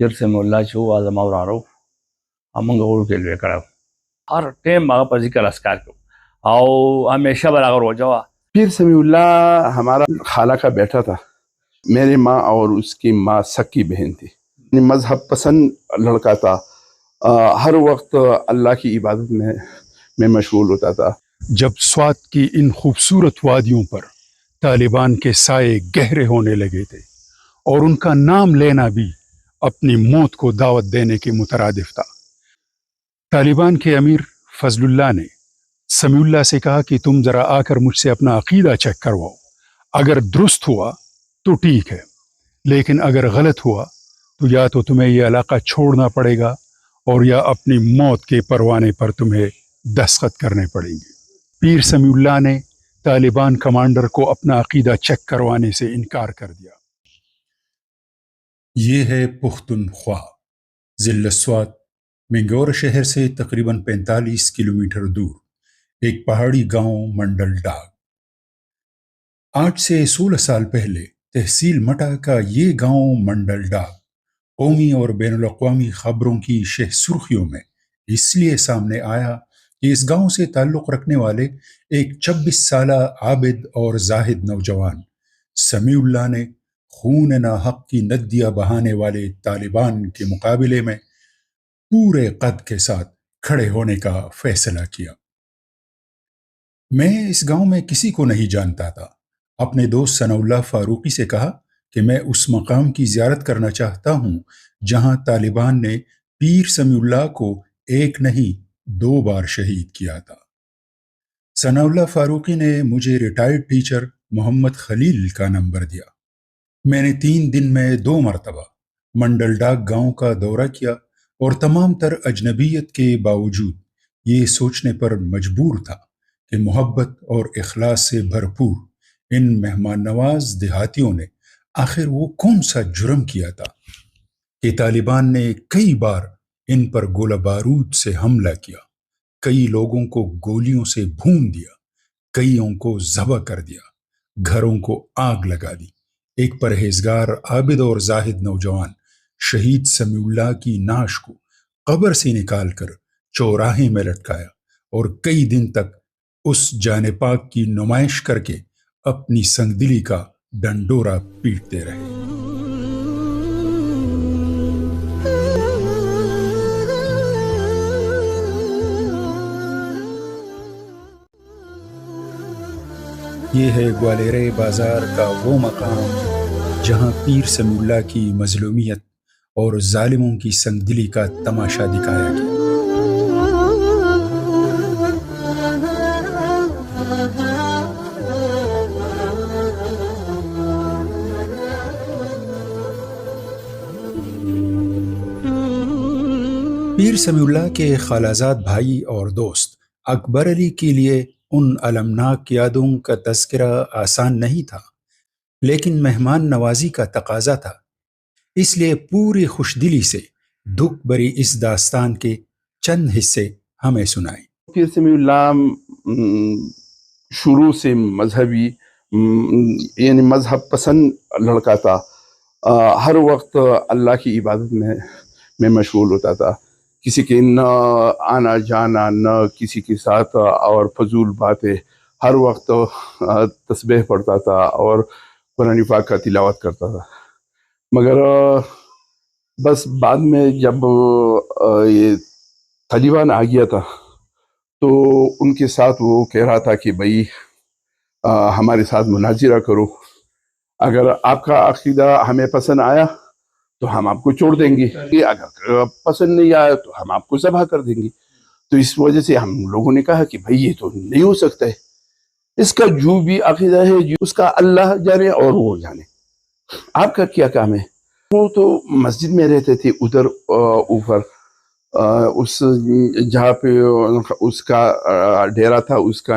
پیر سمیع الله چې و زما وراره همونږ وړو کې لوی کړی هر ټیم هغه په ذکر اسکار کوو او همیشه به هغه روژه وه. پیر سمیع اللہ ہمارا خالہ کا بیٹا تھا. میری ماں اور اس کی ماں سکی بہن تھی. مذہب پسند لڑکا تھا. ہر وقت اللہ کی عبادت میں مشغول ہوتا تھا. جب سوات کی ان خوبصورت وادیوں پر طالبان کے سائے گہرے ہونے لگے تھے اور ان کا نام لینا بھی اپنی موت کو دعوت دینے کے مترادف تھا، طالبان کے امیر فضل اللہ نے سمیع اللہ سے کہا کہ تم ذرا آ کر مجھ سے اپنا عقیدہ چیک کرواؤ، اگر درست ہوا تو ٹھیک ہے، لیکن اگر غلط ہوا تو یا تو تمہیں یہ علاقہ چھوڑنا پڑے گا اور یا اپنی موت کے پروانے پر تمہیں دستخط کرنے پڑیں گے۔ پیر سمیع اللہ نے طالبان کمانڈر کو اپنا عقیدہ چیک کروانے سے انکار کر دیا۔ یہ ہے پختونخوا، ضلع سوات، منگور شہر سے تقریباً 45 کلومیٹر دور ایک پہاڑی گاؤں منڈل ڈاگ۔ 8 سے 16 سال پہلے تحصیل مٹا کا یہ گاؤں منڈل ڈاگ قومی اور بین الاقوامی خبروں کی شہ سرخیوں میں اس لیے سامنے آیا کہ اس گاؤں سے تعلق رکھنے والے ایک 26 سالہ عابد اور زاہد نوجوان سمیع اللہ نے خون ناحق کی ندیاں بہانے والے طالبان کے مقابلے میں پورے قد کے ساتھ کھڑے ہونے کا فیصلہ کیا۔ میں اس گاؤں میں کسی کو نہیں جانتا تھا۔ اپنے دوست ثناء اللہ فاروقی سے کہا کہ میں اس مقام کی زیارت کرنا چاہتا ہوں جہاں طالبان نے پیر سمیع اللہ کو ایک نہیں 2 بار شہید کیا تھا۔ ثناء اللہ فاروقی نے مجھے ریٹائرڈ ٹیچر محمد خلیل کا نمبر دیا۔ میں نے 3 دن میں 2 مرتبہ منڈل ڈاگ گاؤں کا دورہ کیا اور تمام تر اجنبیت کے باوجود یہ سوچنے پر مجبور تھا کہ محبت اور اخلاص سے بھرپور ان مہمان نواز دیہاتیوں نے آخر وہ کون سا جرم کیا تھا کہ طالبان نے کئی بار ان پر گولہ بارود سے حملہ کیا، کئی لوگوں کو گولیوں سے بھون دیا، کئیوں کو ذبح کر دیا، گھروں کو آگ لگا دی۔ ایک پرہیزگار عابد اور زاہد نوجوان شہید سمیع اللہ کی نعش کو قبر سے نکال کر چوراہے میں لٹکایا اور کئی دن تک اس جان پاک کی نمائش کر کے اپنی سنگدلی کا ڈنڈورا پیٹتے رہے۔ یہ ہے گوالیر بازار کا وہ مقام جہاں پیر سمیع اللہ کی مظلومیت اور ظالموں کی سنگدلی کا تماشا دکھایا گیا۔ پیر سمیع اللہ کے خالازاد بھائی اور دوست اکبر علی کے لیے ان المناک یادوں کا تذکرہ آسان نہیں تھا، لیکن مہمان نوازی کا تقاضا تھا، اس لیے پوری خوش دلی سے دکھ بری اس داستان کے چند حصے ہمیں سنائیں۔ پیر سمیع اللہ شروع سے مذہبی یعنی مذہب پسند لڑکا تھا. ہر وقت اللہ کی عبادت میں مشغول ہوتا تھا. کسی کے نہ آنا جانا نہ کسی کے ساتھ اور فضول باتیں. ہر وقت تسبیح پڑھتا تھا اور قرآن پاک کا تلاوت کرتا تھا. مگر بس بعد میں جب یہ طالبان آ گیا تھا تو ان کے ساتھ وہ کہہ رہا تھا کہ بھائی ہمارے ساتھ مناظرہ کرو، اگر آپ کا عقیدہ ہمیں پسند آیا تو ہم آپ کو چھوڑ دیں گے، اگر پسند نہیں آیا تو ہم آپ کو ذبح کر دیں گے. تو اس وجہ سے ہم لوگوں نے کہا کہ بھائی یہ تو نہیں ہو سکتا ہے، اس کا جو بھی عقیدہ ہے جو اس کا اللہ جانے اور وہ جانے، آپ کا کیا کام ہے. وہ تو مسجد میں رہتے تھے ادھر اوپر، اس جہاں پہ اس کا ڈیرا تھا اس کا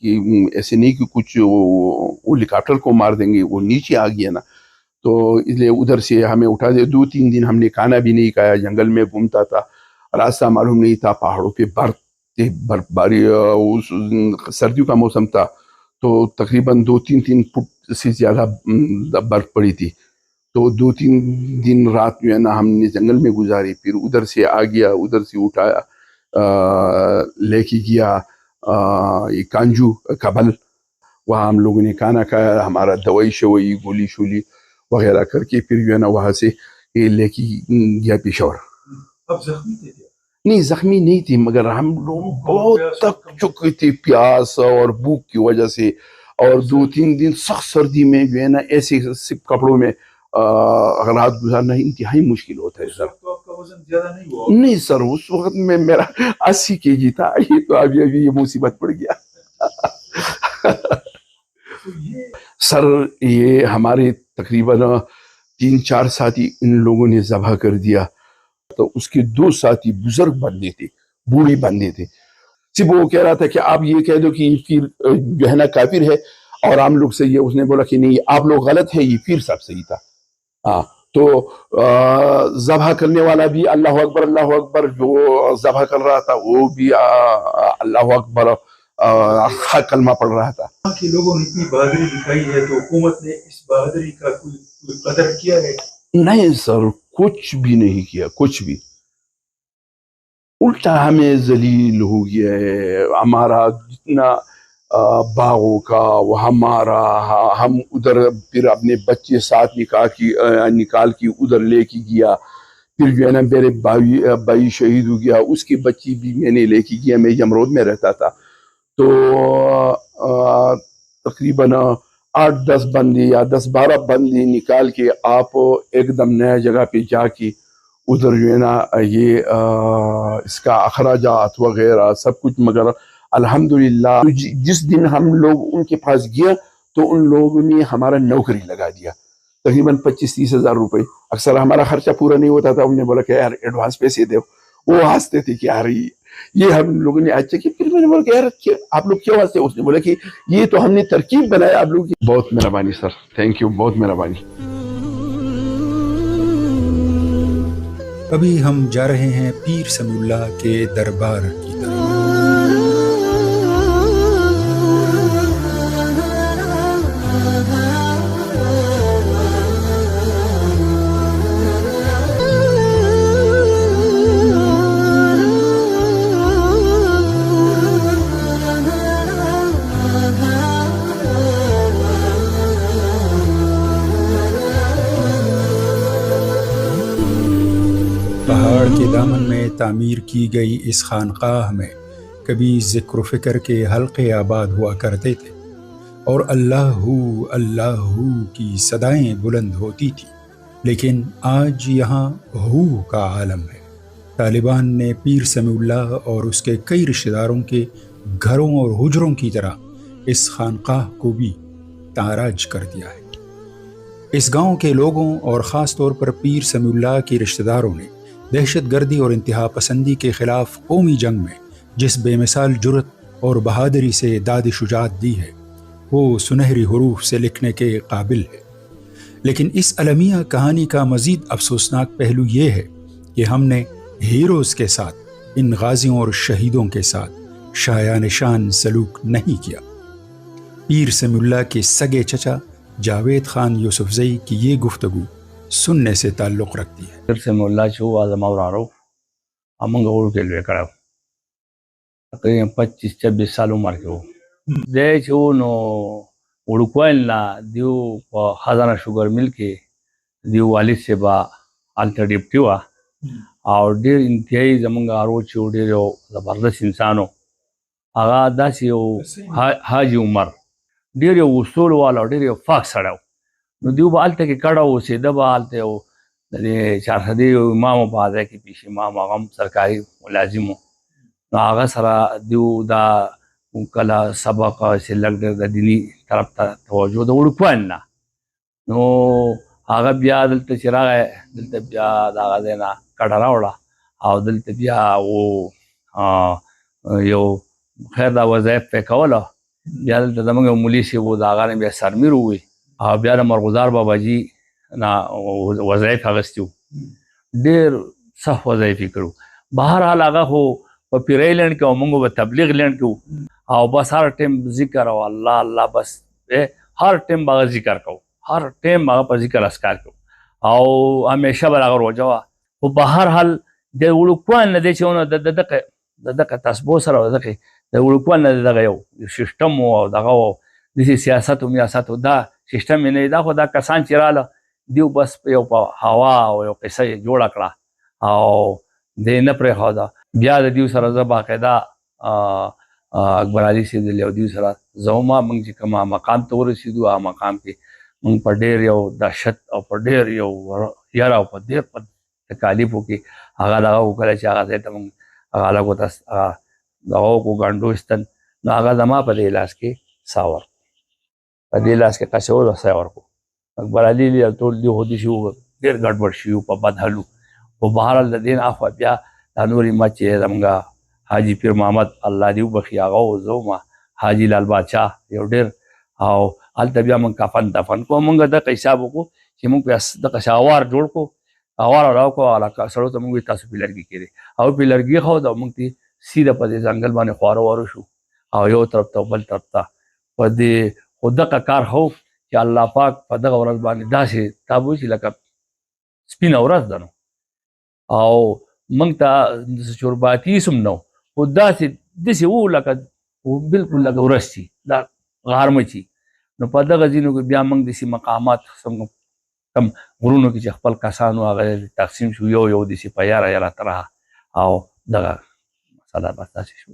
کہ ایسے نہیں کہ کچھ وہ ہیلیکاپٹر کو مار دیں گے، وہ نیچے آ گیا نا، تو اس لیے ادھر سے ہمیں اٹھا دے. 2-3 دن ہم نے کھانا بھی نہیں کھایا، جنگل میں گھومتا تھا، راستہ معلوم نہیں تھا، پہاڑوں پہ برف باری، سردیوں کا موسم تھا تو تقریباً 2-3 فٹ سے زیادہ برف پڑی تھی. تو 2-3 دن رات جو ہے نا ہم نے جنگل میں گزاری. پھر ادھر سے آ گیا، ادھر سے اٹھایا، لے کے گیا یہ کانجو کبل، وہاں ہم لوگوں نے کھانا کھایا، ہمارا دوائی شوائی گولی شولی وغیرہ کر کے پھر جو ہے نا وہاں سے یہ لے کے گیا پشاور. اب زخمی تھے کیا؟ نہیں زخمی نہیں تھی، مگر ہم لوگ بہت تک چکے تھے پیاس اور بھوک کی وجہ سے، اور 2-3 دن سخت سردی میں جو ہے نا ایسے کپڑوں میں رات گزارنا انتہائی مشکل ہوتا ہے سر. تو آپ کا وزن زیادہ نہیں ہوا؟ نہیں سر، اس وقت میں میرا 80 kg تھا، یہ تو ابھی یہ مصیبت پڑ گیا. سر یہ ہمارے تقریباً 3-4 ساتھی ان لوگوں نے ذبح کر دیا. تو اس کے 2 ساتھی بزرگ بندے تھے، بوڑھے بندے تھے. صرف وہ کہہ رہا تھا کہ آپ یہ کہہ دو کہ یہ پیر جو ہے نا کافر ہے اور ہم لوگ صحیح ہے. اس نے بولا کہ نہیں، آپ لوگ غلط ہے، یہ پیر صاحب صحیح تھا. ہاں تو ذبح کرنے والا بھی اللہ اکبر اللہ اکبر، جو ذبح کر رہا تھا وہ بھی اللہ اکبر کلمہ پڑھ رہا تھا. وہاں کے لوگوں نے اتنی بہادری دکھائی ہے تو حکومت نے اس بہادری کا کوئی قدر کیا ہے؟ نہیں سر، کچھ بھی نہیں کیا، کچھ بھی. الٹا ہمیں ذلیل ہو گیا ہے. ہمارا جتنا باغوں کا وہ ہمارا، ہم ادھر پھر اپنے بچے ساتھ نکال کے ادھر لے کے گیا. پھر جو ہے نا میرے بھائی شہید ہو گیا، اس کی بچی بھی میں نے لے کے گیا. میں جمرود میں رہتا تھا تو تقریباً 8-10 بندے یا 10-12 بندے نکال کے آپ ایک دم نیا جگہ پہ جا کے ادھر جو ہے نا یہ اس کا اخراجات وغیرہ سب کچھ. مگر الحمدللہ جس دن ہم لوگ ان کے پاس گیا تو ان لوگوں نے ہمارا نوکری لگا دیا، تقریباً 25-30 ہزار روپے. اکثر ہمارا خرچہ پورا نہیں ہوتا تھا. انہوں نے بولا کہ یار ایڈوانس پیسے دو. وہ ہنستے تھے کہ یار یہ ہم لوگوں نے اچھا کی. پھر میں نے بولا کہ یار آپ لوگ کیوں ہنستے؟ اس نے بولا کہ یہ تو ہم نے ترکیب بنایا آپ لوگ کی. بہت مہربانی سر، تھینک یو، بہت مہربانی. ابھی ہم جا رہے ہیں پیر سمیع اللہ کے دربار کی طرف. پہاڑ کے دامن میں تعمیر کی گئی اس خانقاہ میں کبھی ذکر و فکر کے حلقے آباد ہوا کرتے تھے اور اللہ اللہ کی صدائیں بلند ہوتی تھی. لیکن آج یہاں ہو کا عالم ہے. طالبان نے پیر سمیع اللہ اور اس کے کئی رشتہ داروں کے گھروں اور حجروں کی طرح اس خانقاہ کو بھی تاراج کر دیا ہے. اس گاؤں کے لوگوں اور خاص طور پر پیر سمیع اللہ کے رشتہ داروں نے دہشت گردی اور انتہا پسندی کے خلاف قومی جنگ میں جس بے مثال جرت اور بہادری سے داد شجاعت دی ہے وہ سنہری حروف سے لکھنے کے قابل ہے. لیکن اس المیہ کہانی کا مزید افسوسناک پہلو یہ ہے کہ ہم نے ہیروز کے ساتھ، ان غازیوں اور شہیدوں کے ساتھ شایان شان سلوک نہیں کیا. پیر سمیع اللہ کے سگے چچا جاوید خان یوسفزئی کی یہ گفتگو سننے سے تعلق رکھتی ہے. پیر سمیع اللہ چې و زما وراره همغه وړوکی لوی کړی و، تقریبا 25-26 سال عمر کې و. دی چې و نو وړوکوالي نه دیو په خزانه شوګر مل کې دیو والد صاحب هلته ډیپټي وه او ډېر انتهایي زمونږ هر و چې و ډېر یو زبردست انسان و. هغه داسې یو حاجي عمر ډېر یو اصول والا او ډېر یو پاک سړی و. نو دیو به هلته کې کډه اوسېده به هلته یو د دې چارسدي یو امام په ځای کې پیش امام، هغه هم سرکاري ملازم و. نو هغه سره دیو دا کله سبق چې لږ ډېر د دیني طرف ته توجه د وړوکوالي نه، نو هغه بیا دلته چې راغی دلته بیا د هغه ځای نه کډه راوړه او دلته بیا و یو خیر دا وظایف پې کوله بیا دلته زمونږ یو مولي صاحب و، د هغه نه بیا سرمیر ووی او بیا د مرغزار باباجي نه وظایف اخیستي وو، ډېر سخت وظایف یې کړو. بهرحال هغه خو په پیرۍ لینډ کې او موږ به تبلیغ لینډ کې وو او بس هر ټیم ذکر او الله الله، بس هر ټیم به هغه ذکر کوو، هر ټیم هغه په ذکر اسکار کوو او همیشه به هغه روژه وه. خو په هر حال د وړوکوالي نه دی چې ونه د دغه تسبو سره او دغه د وړوکوالي نه دغه یو سیسټم و او دغه و داسې سیاست و میاست و دا سیسټم یې نه دی. دا خو دا کسان چې راله دیو بس یو په هوا او یو قصه یې جوړه کړه او دی نه پرېښوده. بیا د دیو سره زه باقاعده اکبر علي صاحب او دیو سره زه هم موږ چې کوم مقام ته ورسېدو هغه مقام کې موږ په ډېر یو دهشت او په ډېر یو یره او په ډېر په تکالیفو کې هغه دغه وکړه چې هغه ځای ته موږ هغه هلکو ته دغه وکړو ګنډوستن. نو هغه زما په دې لاس کې سا ورکړو، په دې لاس کې قچول او سا ورکړو. اکبر علي ټول دې خو داسې وو ډېر ګډوډ شوي وو، په بد حال وو. خو بهرحال د دې نه اخوا بیا دا نور همت چې زموږ حاجي پیر محمد الله دې وبخي هغه و، زه وم حاجي لال بادشاه یو ډېر، او هلته بیا موږ کفن دفن کوو. موږ دغه حساب وکړو چې موږ دغه اوار جوړ کړو، اوار راوکړو هلکه سړو ته موږ وایي تاسو پې لرګي کېدئ او پې لرګي ښود او موږ ته سیده په دې ځنګل باندې خواره واره شو او یو طرف ته بل طرف ته په دې. خو دغه کار ښه و چې الله پاک په دغه ورځ باندې داسې تا به وایي چې لکه سپینه ورځ ده نو، او موږ ته چورباتي هم نه و، خو داسې و لکه بلکل لکه ورځ چې دا غرمه چې. نو په دغه ځینو کې بیا موږ داسې مقامات کم غرونو کې چې خپل کسان وو هغه تقسیم شو، یو یو داسې په یاره طرحه او دغه مسله بس داسې شو.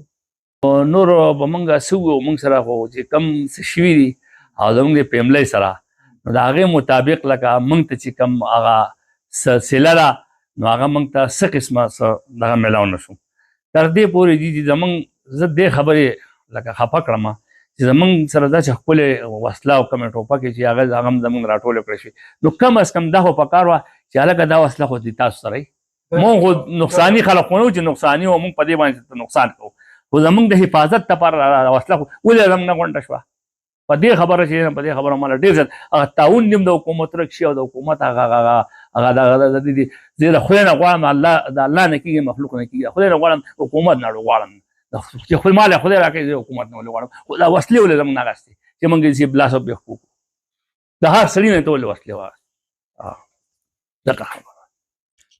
نور به موږ څه وو، موږ سره خو چې کم څه شوي دي او زموږ د فیملی سره نو د هغې مطابق لکه موږ ته چې کم هغه سلسله ده نو هغه موږ ته څه قسمه څه دغه میلاو نه شو. تر دې پورې دي چې زموږ زه دې خبرې لکه خفه کړم چې زموږ سره دا چې ښکلې وسله او کومې ټوپکې چې هغه هم زموږ راټولې کړې شوې نو کم از کم دا خو پکار وه چې هلکه دا وسله خو دې تاسو سره مونږ خو نقصاني خلک خو نه وو چې نقصاني و مونږ په دې باندې نقصان کوو، خو زموږ د حفاظت دپاره وسله خو ولې زموږ نه غونډه شوه په دې خبره چې په دې خبره ماله ډېر زیات هغه تعاون نیم د حکومت رک شي او د حکومت هغه زه د خدای نه غواړم د الله نه کېږي مخلوق نه کېږي، خدای نه غواړم حکومت نه غواړم چې خپل مال خدای راکړي زه حکومت نه ولې غواړم، خو دا وسلې ولې زموږ نه اخیستې چې موږ یې بلاس او بېخ کړو د هر سړي نه ته ولې وسلې واخیستې. دغه خبره